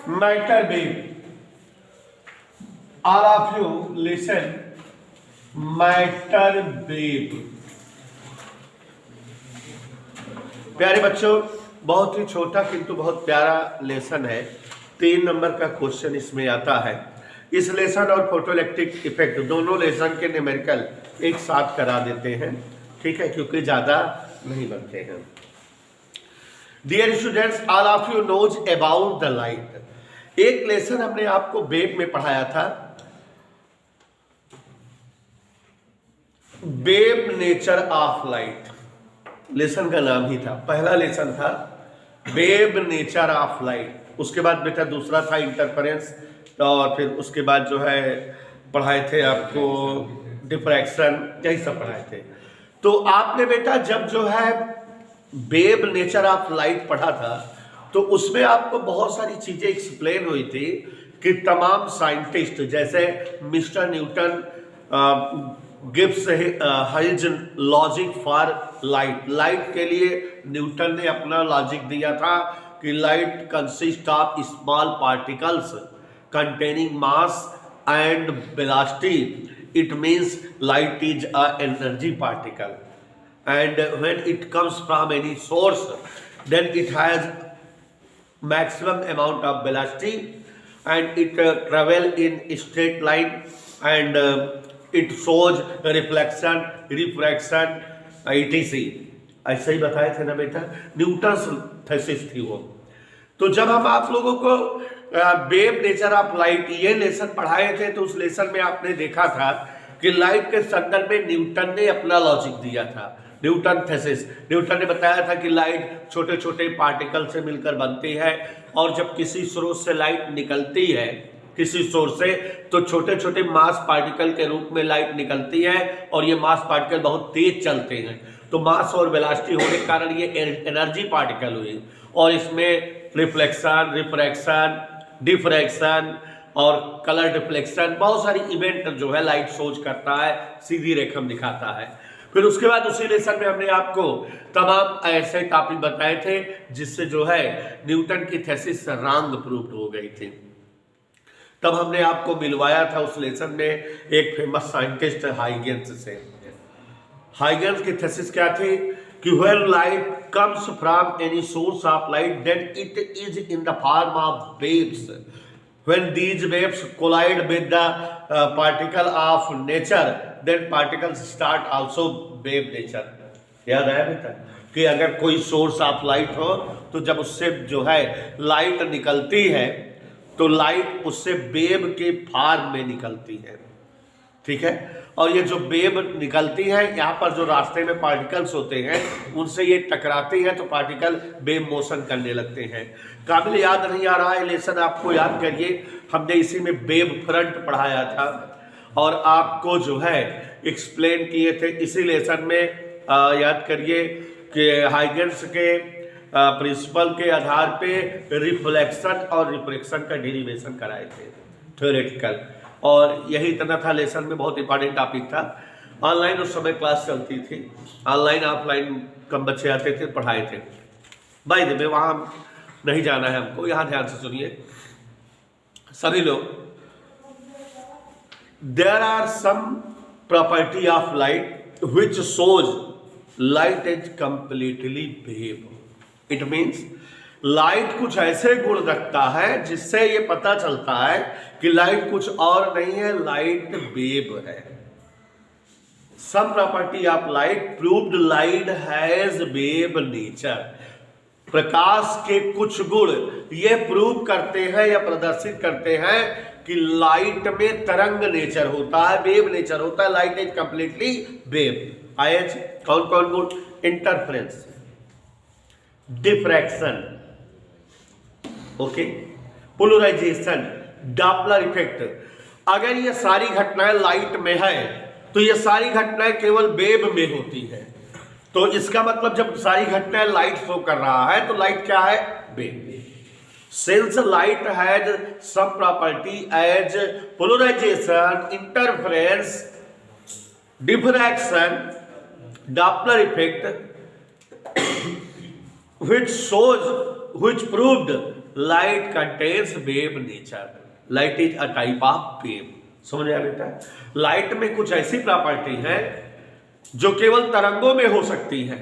Matter wave. All of you listen. Matter wave. प्यारे बच्चों, बहुत ही छोटा किंतु बहुत प्यारा लेसन है। 3 नंबर का क्वेश्चन इसमें आता है। इस लेसन और फोटोइलेक्ट्रिक इफेक्ट दोनों लेसन के न्यूमेरिकल एक साथ करा देते हैं, ठीक है, क्योंकि ज्यादा नहीं बनते हैं। Dear students, all of you knows about the light. एक लेसन हमने आपको वेव में पढ़ाया था, wave nature of light. Lesson का नाम ही था, पहला लेसन था वेव नेचर ऑफ लाइट। उसके बाद बेटा दूसरा था इंटरफेरेंस, और फिर उसके बाद जो है पढ़ाए थे आपको डिफ्रैक्शन, यही सब पढ़ाए थे। तो आपने बेटा जब जो है वेव नेचर ऑफ लाइट पढ़ा था तो उसमें आपको बहुत सारी चीजें एक्सप्लेन हुई थी कि तमाम साइंटिस्ट जैसे mister Newton gives his logic for light. Light के लिए न्यूटन ने अपना लॉजिक दिया था कि light consist of small particles containing mass and velocity. It means light is a energy particle, and when it comes from any source then it has maximum amount of velocity and it travel in straight line and it shows reflection, refraction, etc। ऐसे ही बताए थे ना बेटा, Newton's thesis थी वो। तो जब हम आप लोगों को वेव नेचर ऑफ लाइट ये लेसन पढ़ाए थे तो उस लेसन में आपने देखा था कि लाइट के संदर्भ में न्यूटन ने अपना लॉजिक दिया था, न्यूटन थीसिस। न्यूटन ने बताया था कि लाइट छोटे छोटे पार्टिकल से मिलकर बनती है, और जब किसी स्रोत से लाइट निकलती है किसी सोर्स से तो छोटे छोटे मास पार्टिकल के रूप में लाइट निकलती है, और ये मास पार्टिकल बहुत तेज चलते हैं। तो मास और वेलोसिटी होने के कारण ये एनर्जी पार्टिकल हुई, और इसमें रिफ्लेक्शन, रिफ्रैक्शन, डिफ्रैक्शन और कलर डिफ्लेक्शन, बहुत सारी इवेंट जो है लाइट सोच करता है, सीधी रेखा दिखाता है। फिर उसके बाद उसी लेसन में हमने आपको तमाम ऐसे टॉपिक बताए थे जिससे जो है न्यूटन की थीसिस रॉन्ग प्रूव्ड हो गई थी। तब हमने आपको मिलवाया था उस लेसन में एक फेमस साइंटिस्ट हाइगेंस से। हाइगेंस की थीसिस क्या थी कि when light comes from any source of light then it is in the form of waves. When these waves collide with the particle of nature, then particles start also wave nature। याद आया बेटा कि अगर कोई source of light हो तो जब उससे जो है लाइट निकलती है तो लाइट उससे वेव के फॉर्म में निकलती है, ठीक है। और ये जो वेव निकलती है, यहाँ पर जो रास्ते में पार्टिकल्स होते हैं उनसे ये टकराती है तो पार्टिकल वेव मोशन करने लगते हैं। काबिल याद नहीं आ रहा है लेसन, आपको याद करिए, हमने इसी में वेव फ्रंट पढ़ाया था और आपको जो है एक्सप्लेन किए थे इसी लेसन में। याद करिए कि हाइगेंस के प्रिंसिपल के आधार पे रिफ्लेक्शन और रिफ्रैक्शन का डेरिवेशन कराए थे थ्योरेटिकल, और यही इतना था लेसन में, बहुत इंपॉर्टेंट टॉपिक था। ऑनलाइन उस समय क्लास चलती थी, ऑनलाइन ऑफलाइन कम बच्चे आते थे, पढ़ाए थे। बाय द वे वहाँ नहीं जाना है हमको, यहाँ ध्यान से सुनिए सभी लोग। There are some property of light which shows light is completely wave. It means light कुछ ऐसे गुण रखता है जिससे ये पता चलता है कि लाइट कुछ और नहीं है, लाइट वेव है। Some property of light proved light has wave nature. प्रकाश के कुछ गुण ये प्रूव करते हैं या प्रदर्शित करते हैं कि लाइट में तरंग नेचर होता है, वेव नेचर होता है, लाइट इज कंप्लीटली वेव। आएज कौन कौन गुण? Interference, diffraction, okay, polarisation, Doppler effect. अगर ये सारी घटनाएं लाइट में है तो ये सारी घटनाएं केवल वेव में होती है। तो इसका मतलब जब सारी घटनाएं लाइट शो कर रहा है तो लाइट क्या है? Wave. Since light has some property as polarisation, interference, diffraction, Doppler effect, which proved light contains wave nature, light is a type of wave. समझ आया बेटा? लाइट में कुछ ऐसी प्रॉपर्टी है जो केवल तरंगों में हो सकती है,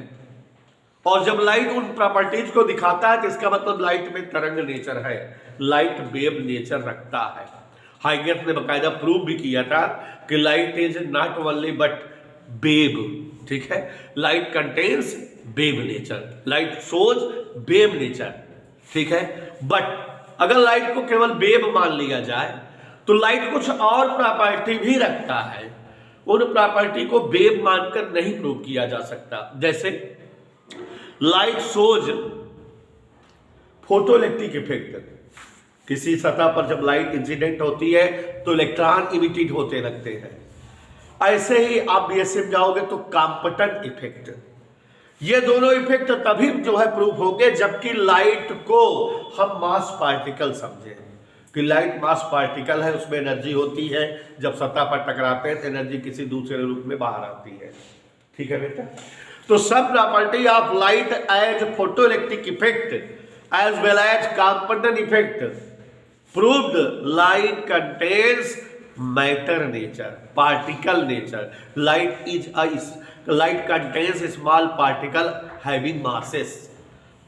और जब लाइट उन प्रॉपर्टीज को दिखाता है तो इसका मतलब लाइट में तरंग नेचर है, लाइट वेव नेचर रखता है। हाइगेंस ने बकायदा प्रूव भी किया था कि light is not only but wave, ठीक है, light contains wave nature, light shows wave nature, ठीक है। बट अगर लाइट को केवल वेव मान लिया जाए तो लाइट कुछ और प्रॉपर्टी भी रखता है, उन प्रॉपर्टी को वेव मानकर नहीं प्रूव किया जा सकता। जैसे लाइट शोज फोटोइलेक्ट्रिक इफेक्ट, किसी सतह पर जब लाइट इंसिडेंट होती है तो इलेक्ट्रॉन इमिटेड होते लगते हैं। ऐसे ही आप बीएससी में जाओगे तो कॉम्पटन इफेक्ट, ये दोनों इफेक्ट तभी जो है प्रूफ होंगे जबकि लाइट को हम मास पार्टिकल समझें कि लाइट मास पार्टिकल है, उसमें एनर्जी होती है, जब सतह पर टकराते हैं तो एनर्जी किसी दूसरे रूप में बाहर आती है। ठीक है बेटा? तो सब property of light as photoelectric effect as well as Compton effect proved light contains matter nature, particle nature. Light contains small particle having masses,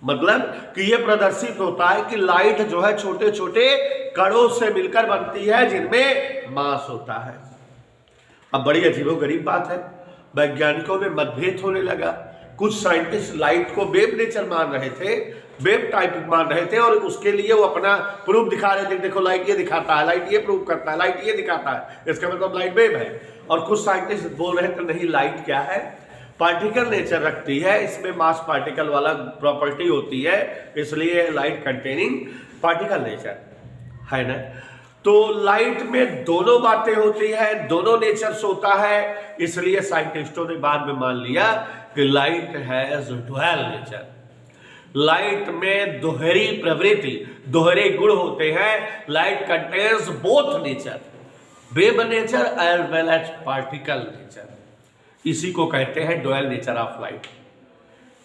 मतलब कि यह प्रदर्शित होता है कि लाइट जो है छोटे छोटे कणों से मिलकर बनती है जिनमें मास होता है। अब बड़ी अजीबोगरीब बात है, वैज्ञानिकों में मतभेद होने लगा। कुछ साइंटिस्ट लाइट को वेव नेचर मान रहे थे, वेव टाइप मान रहे थे, और उसके लिए वो अपना प्रूफ दिखा रहे थे, देखो लाइट ये दिखाता है, लाइट ये प्रूव करता है, लाइट ये दिखाता है, इसका मतलब लाइट वेव है। और कुछ साइंटिस्ट बोल रहे थे नहीं, लाइट क्या है, पार्टिकल नेचर रखती है, इसमें मास पार्टिकल वाला प्रॉपर्टी होती है, इसलिए लाइट कंटेनिंग पार्टिकल नेचर है ना। तो लाइट में दोनों बातें होती है, दोनों नेचर्स होता है, इसलिए साइंटिस्टों ने बाद में मान लिया कि light has dual nature. Light में दोहरी प्रवृत्ति, दोहरे गुण होते हैं। Light contains both nature, wave nature as well as particle nature. इसी को कहते हैं ड्यूअल नेचर ऑफ लाइट।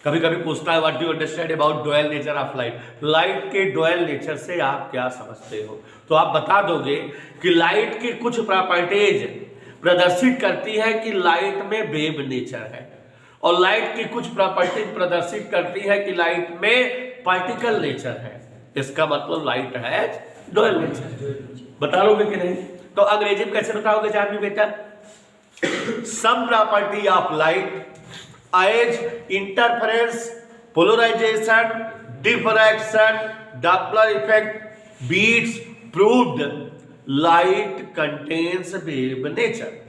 कभी कभी पूछता है what do you understand about dual nature of light, light के ड्यूअल नेचर से आप क्या समझते हो? तो आप बता दोगे कि लाइट की कुछ प्रॉपर्टीज प्रदर्शित करती है कि लाइट में वेव नेचर है, और लाइट की कुछ प्रॉपर्टीज प्रदर्शित करती है कि लाइट में पार्टिकल नेचर है। इसका मतलब लाइट है ड्यूअल नेचर। बता लोगे कि नहीं? तो अंग्रेजी में कैसे बताओगे जानवी बेटा? Some property of light as interference, polarisation, diffraction, Doppler effect, beats proved light contains wave nature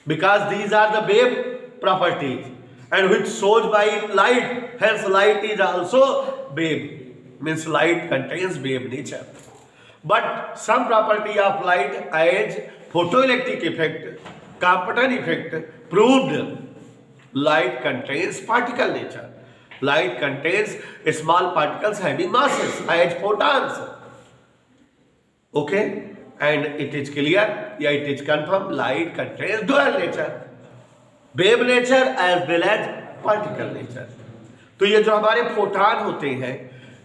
because these are the wave properties and which shows by light, hence light is also wave, means light contains wave nature. But some property of light as photoelectric effect, Compton effect proved light contains particle nature. Light contains small particles having masses as photons. Okay? And it is clear, yeah, it is confirmed, light contains dual nature, wave nature as well as particle nature. तो ये जो हमारे photon होते हैं,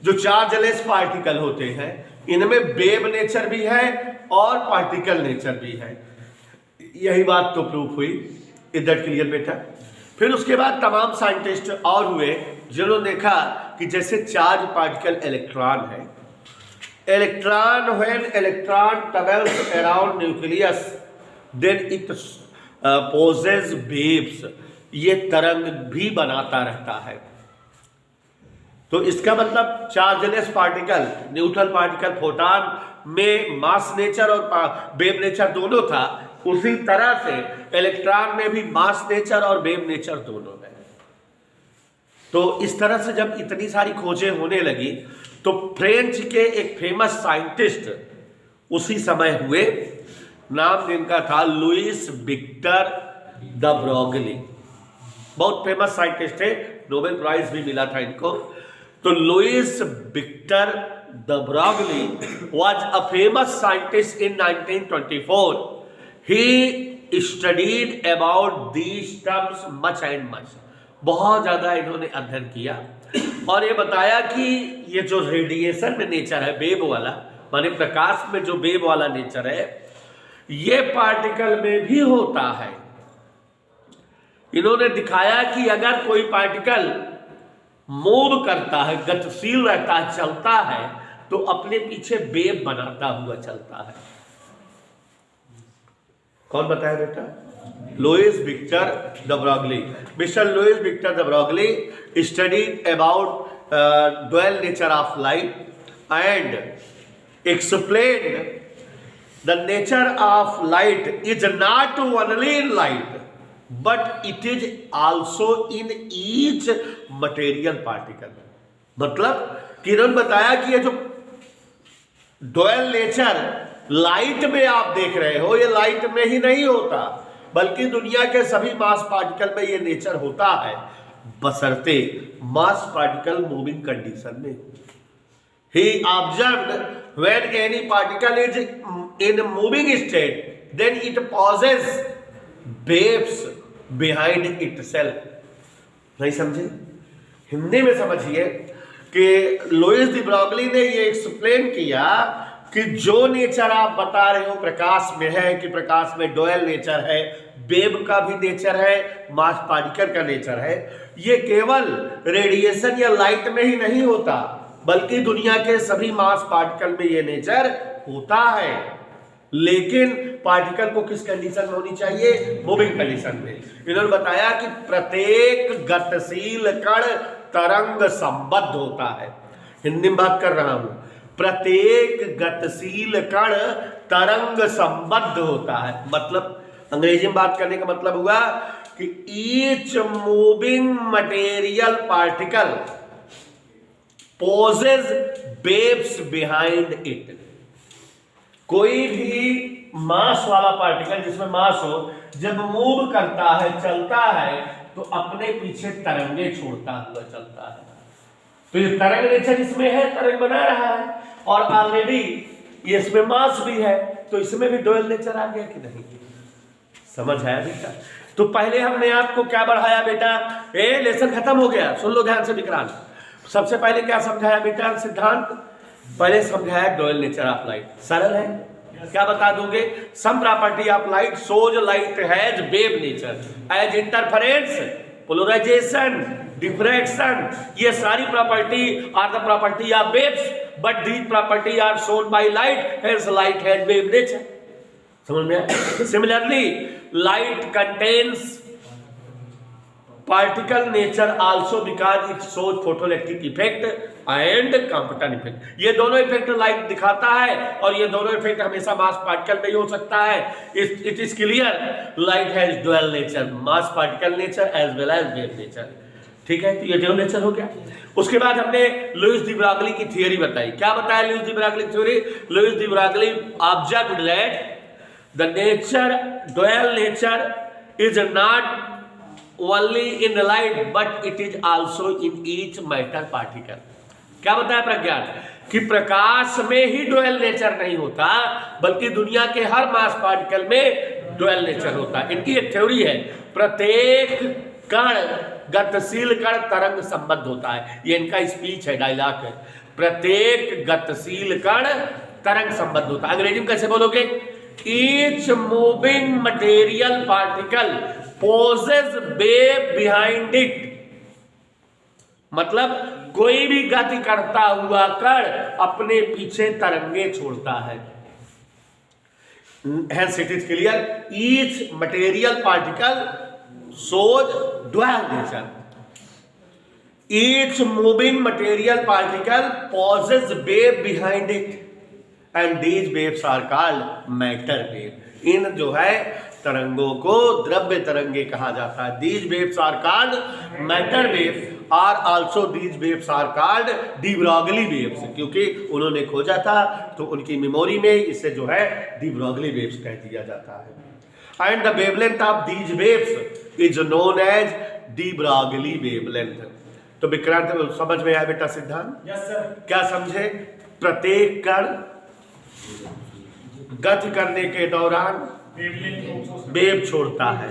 जो chargeless particle होते हैं, इनमें वेव नेचर भी है और पार्टिकल नेचर भी है। यही बात तो प्रूफ हुई। इज दैट क्लियर बेटा? फिर उसके बाद तमाम साइंटिस्ट और हुए जिन्होंने देखा कि जैसे चार्ज पार्टिकल इलेक्ट्रॉन है, electron, when electron travels around nucleus then it poses waves, ये तरंग भी बनाता रहता है। तो इसका मतलब chargeless particle, neutral particle, photon में मास नेचर और वेव नेचर दोनों था, उसी तरह से इलेक्ट्रॉन में भी मास नेचर और वेव नेचर दोनों है। तो इस तरह से जब इतनी सारी खोजें होने लगी तो फ्रेंच के एक फेमस साइंटिस्ट उसी समय हुए, नाम जिनका था लुइस विक्टर द ब्रॉगली। बहुत फेमस साइंटिस्ट थे, नोबेल प्राइज भी मिला था इनको। तो Louis Victor de Broglie was a famous scientist in 1924। He studied about these terms much and much, बहुत ज्यादा इन्होंने अध्ययन किया और ये बताया कि ये जो रेडिएशन में नेचर है वेव वाला, माने प्रकाश में जो वेव वाला नेचर है, ये पार्टिकल में भी होता है। इन्होंने दिखाया कि अगर कोई पार्टिकल मूव करता है, गतिशील रहता है, चलता है, तो अपने पीछे वेव बनाता हुआ चलता है। कौन बताया बेटा? Louis Victor de Broglie. Mister Louis Victor de Broglie studied about dual nature of light and explained the nature of light is not only in light but it is also in each material particle। मतलब कि इन्होंने बताया कि ये जो dual nature light में आप देख रहे हो, ये लाइट में ही नहीं होता बल्कि दुनिया के सभी मास पार्टिकल में ये नेचर होता है, बशर्ते मास पार्टिकल मूविंग कंडीशन में। He observed when any particle is in moving state, then it possesses waves behind itself। नहीं समझे? हिंदी में समझिए कि लुईस डी ब्रॉगली ने ये एक्सप्लेन किया कि जो नेचर आप बता रहे हो प्रकाश में है, कि प्रकाश में डुअल नेचर है, वेव का भी नेचर है, मास पार्टिकल का नेचर है, ये केवल रेडिएशन या लाइट में ही नहीं होता बल्कि दुनिया के सभी मास पार्टिकल में ये नेचर होता है। लेकिन पार्टिकल को किस कंडीशन में होनी चाहिए? मूविंग कंडीशन में। इन्होंने बताया कि प्रत्येक गतिशील कण तरंग संबद्ध होता है। हिंदी में बात कर रहा हूं। प्रत्येक गतिशील कण तरंग संबद्ध होता है। मतलब अंग्रेजी में बात करने का मतलब हुआ कि each moving material particle possess waves behind it. कोई भी मास वाला पार्टिकल जिसमें मास हो, जब मूव करता है, चलता है, तो अपने पीछे तरंगे छोड़ता हुआ चलता है। तो ये तरंग नेचर इसमें है, तरंग बना रहा है, और ऑलरेडी ये इसमें मास भी है, तो इसमें भी डुअल नेचर आ गया कि नहीं? समझ आया बेटा? तो पहले हमने आपको क्या बढ़ाया बेटा? लेसन खत्म हो गया, सुन लो ध्यान से विक्रांत। सबसे पहले क्या समझाया बेटा सिद्धांत? पहले समझाया डुअल नेचर ऑफ लाइट। सरल है, क्या बता दोगे? Some property of light shows light has wave nature as interference, polarisation, diffraction. ये सारी property are the property of waves, but these property are shown by light, hence light has wave nature. समझ में आया? Similarly light contains particle nature also because it shows photoelectric effect and Compton effect। ये दोनों effect light दिखाता है और ये दोनों इफेक्ट हमेशा मास पार्टिकल में ही हो सकता है। It is clear light has dual nature, mass particle nature as well as wave nature. ठीक है, तो ये डुअल नेचर हो गया। उसके बाद हमने लुईस डी ब्रॉगली की थियरी बताई। क्या बताया लुईस डी ब्रॉगली की theory? Louis de Broglie observed that the nature dual nature is not only in light but it is also in each matter particle। क्या बताया प्रज्ञान? कि प्रकाश में ही डुअल नेचर नहीं होता बल्कि दुनिया के हर मास पार्टिकल में डुअल नेचर होता है। इनकी एक थ्योरी है, प्रत्येक कण गतिशील कण तरंग संबद्ध होता है। ये इनका स्पीच है, डायलॉग है। प्रत्येक गतिशील कण तरंग संबद्ध होता है। अंग्रेजी में कैसे बोलोगे? Each moving material particle possess wave behind it. मतलब कोई भी गति करता हुआ कण अपने पीछे तरंगे छोड़ता है। Hence it is clear each material particle shows dual nature। Each moving material particle possesses wave behind it and these waves are called matter wave। इन जो है तरंगों को द्रव्य तरंगे कहा जाता है। These waves are called matter waves और also these waves are called de Broglie waves, क्योंकि उन्होंने खोजा था तो उनकी मेमोरी में इसे जो है de Broglie waves कह दिया जाता है। And the wavelength of these waves is known as de Broglie wavelength। तो विक्रांत समझ में आया बेटा सिद्धांत? Yes sir. क्या समझे? प्रत्येक कण गति करने के दौरान वेव छोड़ता है,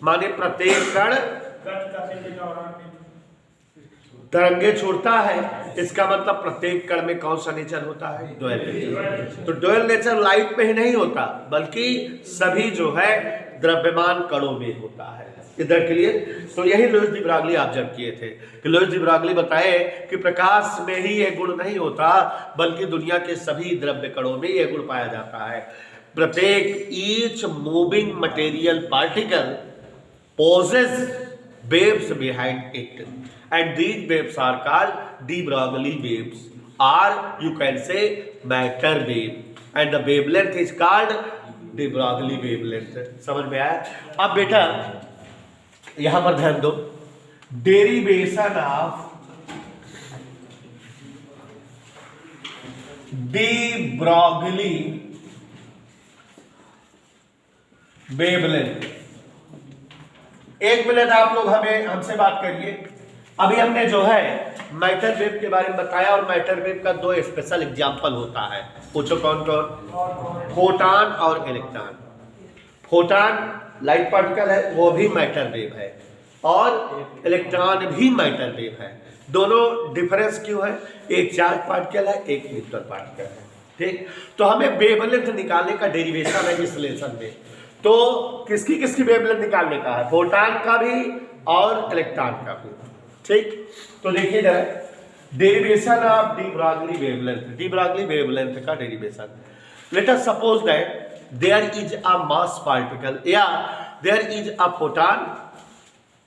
माने प्रत्येक कण तरंगे छोड़ता है, इसका मतलब प्रत्येक कण में कौन सा नेचर होता है? Dual nature. तो डुअल नेचर लाइट में ही नहीं होता, बल्कि सभी जो है द्रव्यमान कणों में होता है। इधर के लिए तो यही लुईस डी ब्रागली ऑब्जर्व किए थे कि लुईस डी ब्रागली बताए कि प्रकाश में ही यह गुण नहीं होता, बल्कि दुनिया के सभी द्रव्य कणों में यह गुण पाया जाता है। प्रत्येक each moving material particle possess waves behind it, and these waves are called de Broglie waves, or you can say matter wave, and the wavelength is called de Broglie wavelength। समझ में आया? अब बेटा यहां पर ध्यान दो, derivation of de Broglie wavelength. एक मिनट आप लोग हमसे बात करिए। अभी हमने जो है मैटर वेव के बारे में बताया, और मैटर वेव का दो स्पेशल एग्जांपल होता है। पूछो कौन कौन? फोटॉन और इलेक्ट्रॉन। फोटॉन लाइट पार्टिकल है, वो भी मैटर वेव है, और इलेक्ट्रॉन भी मैटर वेव है। दोनों डिफरेंस क्यों है? एक चार्ज पार्टिकल है, एक न्यूट्रल पार्टिकल है। ठीक, तो हमें वेवलेंथ निकालने का डेरिवेशन है इस लेसन में। तो किसकी किसकी वेवलेंथ निकालने का है? फोटॉन का भी और इलेक्ट्रॉन का भी। ठीक, तो देखिए जरा derivation of de Broglie wavelength. De Broglie wavelength का derivation. Let us suppose that there is a mass particle, या there is a photon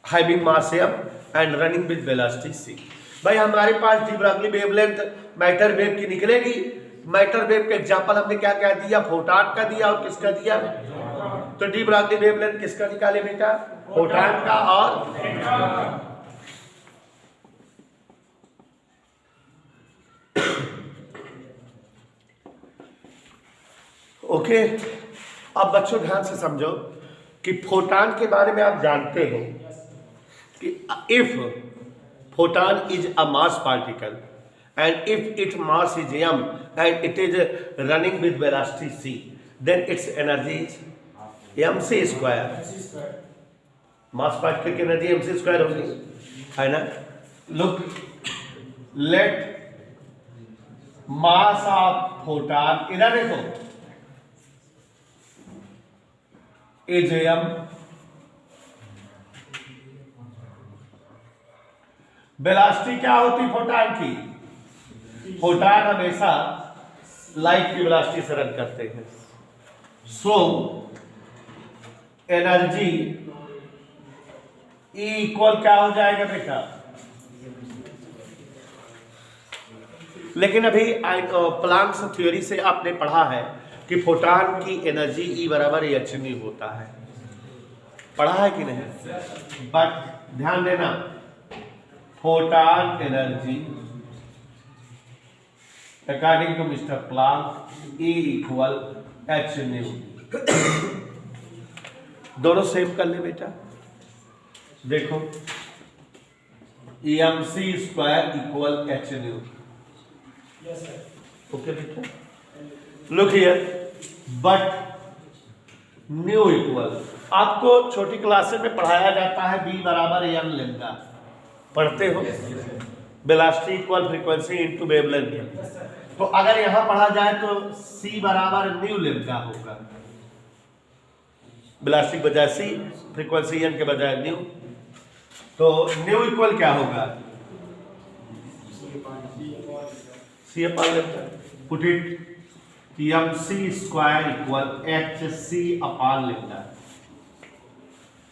having mass m and running with velocity c। भाई हमारे पास de Broglie wavelength matter wave की निकलेगी। Matter wave के example हमने क्या क्या दिया? फोटॉन का दिया और किसका दिया? तो डी ब्रॉगली वेवलेंथ किसका निकाले बेटा? फोटॉन का और ओके। अब बच्चों ध्यान से समझो कि फोटॉन के बारे में आप जानते हो कि if photon is a mass particle and if its mass is m and it is running with velocity c, then its energy is mc square। Mass particle की एनर्जी mc स्क्वायर होगी, है ना? Look, let mass of photon, इधर देखो, is m, velocity क्या होती photon की? Photon हमेशा लाइट की वेलोसिटी से रन करते हैं। सो एनर्जी E इक्वल क्या हो जाएगा बेटा? लेकिन अभी प्लांक्स थ्योरी से आपने पढ़ा है कि फोटॉन की एनर्जी E बराबर hν होता है। पढ़ा है कि नहीं? बट ध्यान देना, photon energy according to mister Planck E equal hν। दोनों सेव कर ले बेटा। देखो mc square equal hν। Okay बेटा, look here, but nu equal, आपको छोटी क्लासेस में पढ़ाया जाता है b बराबर m लेंदा, पढ़ते हो? Velocity equal frequency into wavelength. तो अगर यहां पढ़ा जाए तो c बराबर न्यू लेंदा होगा, वेलोसिटी के बजाय c, फ्रीक्वेंसी n के बजाय न्यू। तो न्यू इक्वल क्या होगा? c upon lambda. Put it mc square equal hc upon lambda.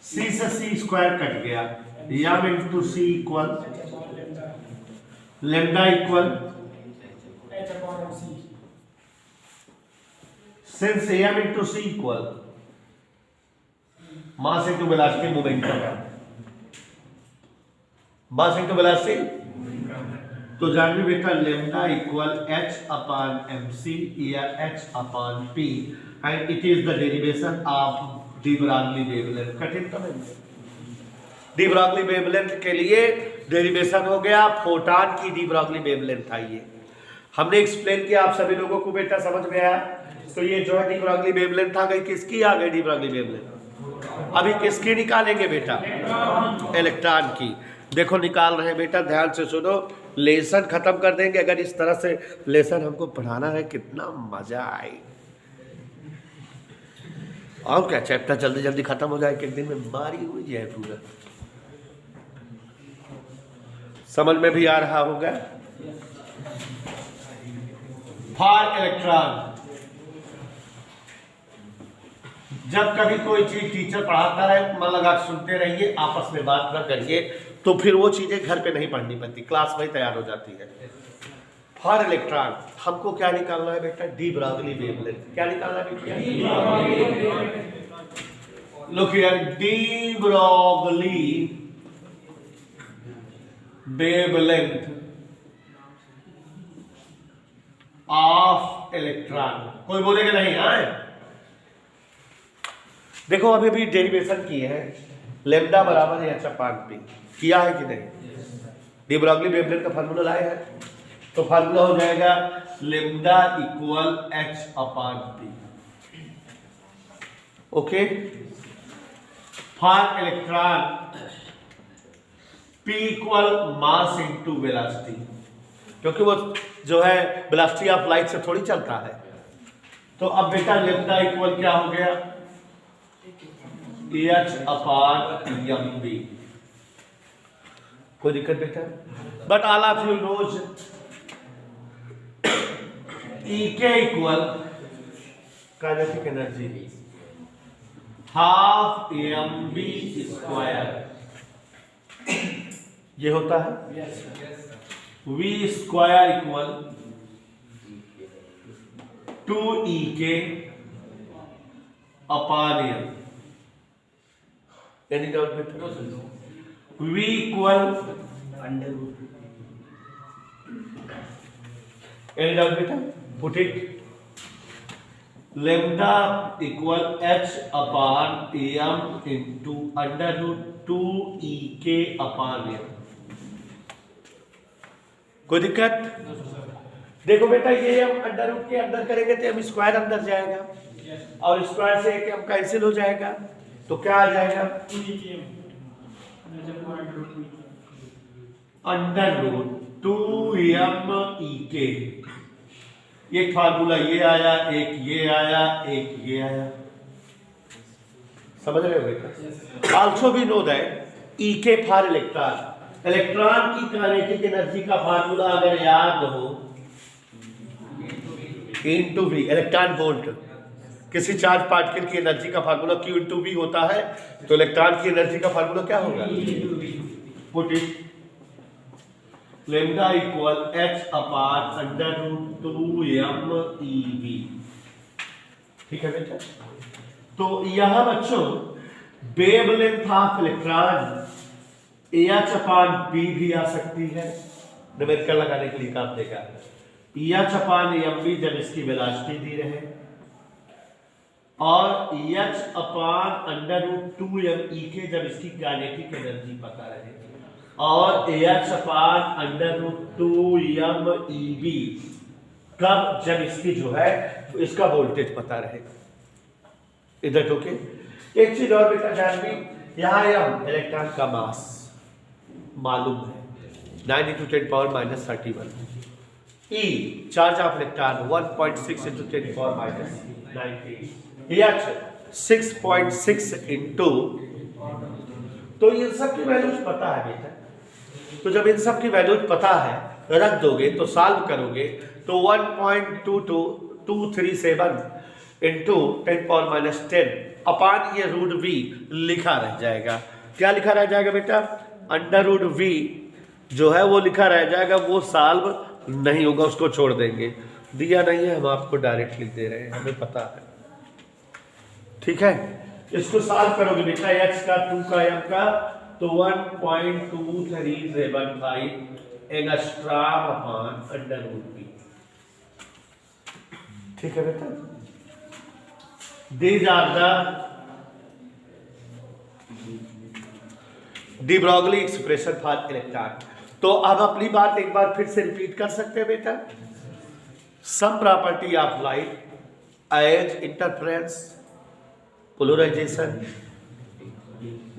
c से c स्क्वायर कट गया, m into c equal lambda equal since m into c equal mass into velocity momentum, mass into velocity. तो जानिए बेटा lambda equal h upon mc या h upon p, and it is the derivation of de Broglie wavelength. कठिन तो नहीं? D Broglie wavelength के लिए derivation हो गया फोटॉन की डी ब्रॉगली वेवलेंथ आई है। हमने एक्सप्लेन किया, आप सभी लोगों को बेटा समझ में आया? तो ये जो है डी ब्रॉगली वेवलेंथ आ गई, किसकी आ गई डी ब्रॉगली वेवलेंथ? अभी किसकी निकालेंगे बेटा? इलेक्ट्रॉन की। देखो निकाल रहे हैं बेटा, ध्यान से सुनो, लेसन खत्म कर देंगे। अगर इस तरह से लेसन हमको पढ़ाना है कितना मजा आए। और क्या, चैप्टर जल्दी जल्दी खत्म हो जाए, एक दिन में मारी हुई जाए पूरा। समझ में भी आ रहा होगा। फॉर इलेक्ट्रॉन, जब कभी कोई चीज टीचर पढ़ाता है मन लगा सुनते रहिए, आपस में बात ना करिए, तो फिर वो चीजें घर पे नहीं पढ़नी पड़ती, क्लास में ही तैयार हो जाती है। फॉर इलेक्ट्रॉन हमको क्या निकालना है बेटा? D Broglie wavelength. क्या निकालना है बेटा? Look here, D Broglie wavelength of electron. कोई बोलेगा नहीं? हाँ, देखो अभी भी डेरिवेशन किए हैं, लेमडा बराबर है h/p, किया है कि नहीं? डी ब्रॉगली वेवलेंथ का फार्मूला लाए हैं, तो फार्मूला हो जाएगा lambda equal h/p। Okay, for electron p equal mass into velocity, क्योंकि वो जो है वेलोसिटी ऑफ लाइट से थोड़ी चलता है। तो अब बेटा लेमडा इक्वल क्या हो गया? h/mv। कोई दिक्कत बेटा? But all of you knows Ek equal kinetic energy half mv square, ये होता है v square equal 2Ek upon m। Any doubt बेटा? v equal under root, any doubt बेटा? Put it, lambda equal h upon m into under root 2Ek upon m। कोई दिक्कत? देखो बेटा, ये हम अंडर रूट के अंदर करेंगे तो हम स्क्वायर अंदर जाएगा, और स्क्वायर से एक हम कैंसिल हो जाएगा, तो क्या आ जाएगा? Under root 2m Ek। एक फार्मूला ये आया, एक ये आया, एक ये आया। समझ रहे हो बेटा? Also we know that Ek for electron, electron की काइनेटिक एनर्जी का फार्मूला अगर याद हो, इनटू वी, इलेक्ट्रॉन वोल्ट। किसी चार्ज पार्टिकल की एनर्जी का फार्मूला Q इंटू वी होता है, तो इलेक्ट्रॉन की एनर्जी का फार्मूला क्या होगा? Put it, lambda equal h upon under root 2m ev। ठीक है बेटा? तो यहां बच्चों वेवलेंथ ऑफ इलेक्ट्रॉन h/p भी आ सकती है, न्यूमेरिकल लगाने के लिए काम देगा। h/mv जब इसकी वेलोसिटी दी रहे, और h upon under root 2m Ek जब इसकी काइनेटिक एनर्जी पता रहे, और h upon under root 2m ev कब? जब इसकी जो है इसका वोल्टेज पता रहे। इधर ओके। एक चीज और बेटा ध्यान भी, यहाँ m इलेक्ट्रॉन का मास मालूम है 9 × 10⁻31, E charge of electron 1.6 × 10⁻90, h 6.6 into, तो इन सब की वैल्यूज पता है बेटा। तो जब इन सब की वैल्यूज पता है, रख दोगे तो सॉल्व करोगे तो 1.22237 इंटू 10⁻10 अपान ये रूट v लिखा रह जाएगा। क्या लिखा रह जाएगा बेटा? अंडर रूट v जो है वो लिखा रह जाएगा, वो सॉल्व नहीं होगा, उसको छोड़ देंगे। दिया नहीं है, हम आपको डायरेक्ट लिख दे रहे हैं, हमें पता है। ठीक है, इसको सॉल्व करोगे बेटा, h का 2 का m का, तो 1.2375 angstrom upon under root v। ठीक है बेटा? These are the de Broglie expression for electron. तो अब अपनी बात एक बार फिर से रिपीट कर सकते हैं बेटा। Some property of light as interference, polarisation,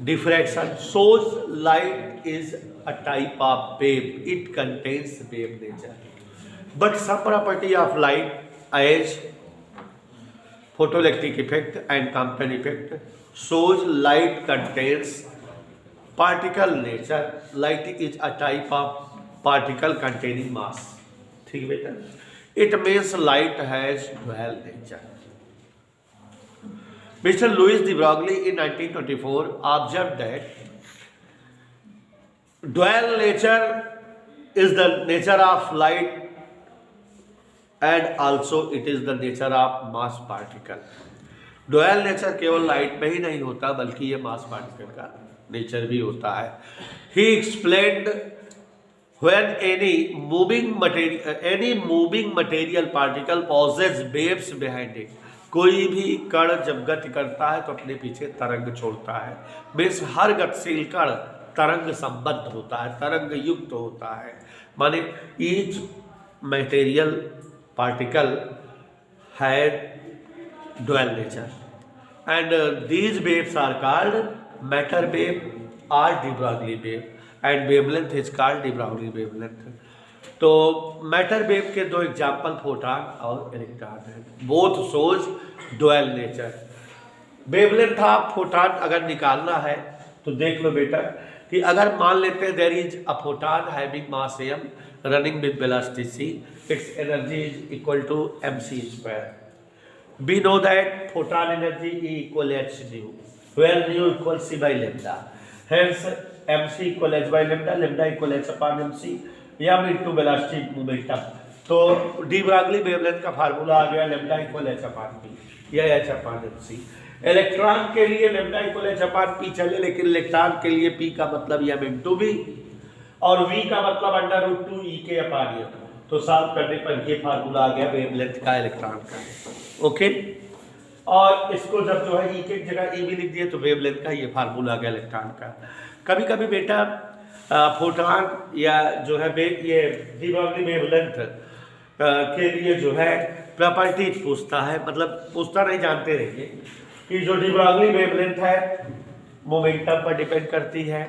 diffraction shows light is a type of wave. It contains wave nature. But some property of light as photoelectric effect and Compton effect shows light contains particle nature. Light is a type of particle containing mass. ठीक बेटा? It means light has dual nature. Mr. Louis de Broglie in 1924 observed that dual nature is the nature of light and also it is the nature of mass particle. Dual nature केवल light में ही नहीं होता बल्कि ये मास particle का nature भी होता है. ही explained when any moving material particle possesses waves behind it. कोई भी कण जब गति करता है तो अपने पीछे तरंग छोड़ता है. बेस हर गतिशील कण तरंग संबद्ध होता है, तरंग युक्त होता है. माने each material particle had dual nature and these waves are called matter wave or de Broglie wave and wavelength is called de Broglie wavelength. तो मैटर वेव के दो एग्जाम्पल फोटॉन और इलेक्ट्रॉन है. Both shows dual nature. Wavelength of photon अगर निकालना है तो देख लो बेटा कि अगर मान लेते हैं there is a photon having mass m running with velocity c, its energy is equal to mc square. We know that photon energy E equal h nu, where nu equal c by lambda. Hence mc equal h by lambda, lambda equal h upon mc, m into velocity momentum. तो D Broglie wavelength का formula आ गया lambda equal h upon p या h upon mc. Electron के लिए lambda equal h upon p चले, लेकिन electron के लिए p का मतलब m into v और v का मतलब अंडर रूट 2 e के upon m. तो सॉल्व करने पर ये फार्मूला आ गया वेवलेंथ का इलेक्ट्रॉन का. ओके और इसको जब जो है ई की जगह ई भी लिख दिए तो वेवलेंथ का ये फार्मूला आ गया इलेक्ट्रॉन का. कभी कभी बेटा फोटॉन या जो है ये डी ब्रॉगली वेवलेंथ के लिए जो है प्रॉपर्टीज पूछता है, मतलब पूछता नहीं, जानते रहिए कि जो डी ब्रॉगली वेवलेंथ है मोमेंटम पर डिपेंड करती है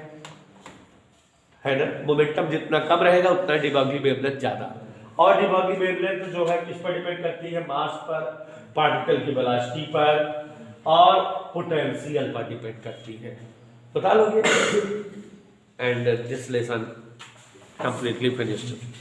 ना. मोमेंटम जितना कम रहेगा उतना डी ब्रॉगली वेवलेंथ ज़्यादा. और डी ब्रॉगली वेवलेंथ जो है किस पर डिपेंड करती है? मास पर, पार्टिकल की वेलोसिटी पर और पोटेंशियल पर डिपेंड करती है. बता लोगे. And this lesson completely finished.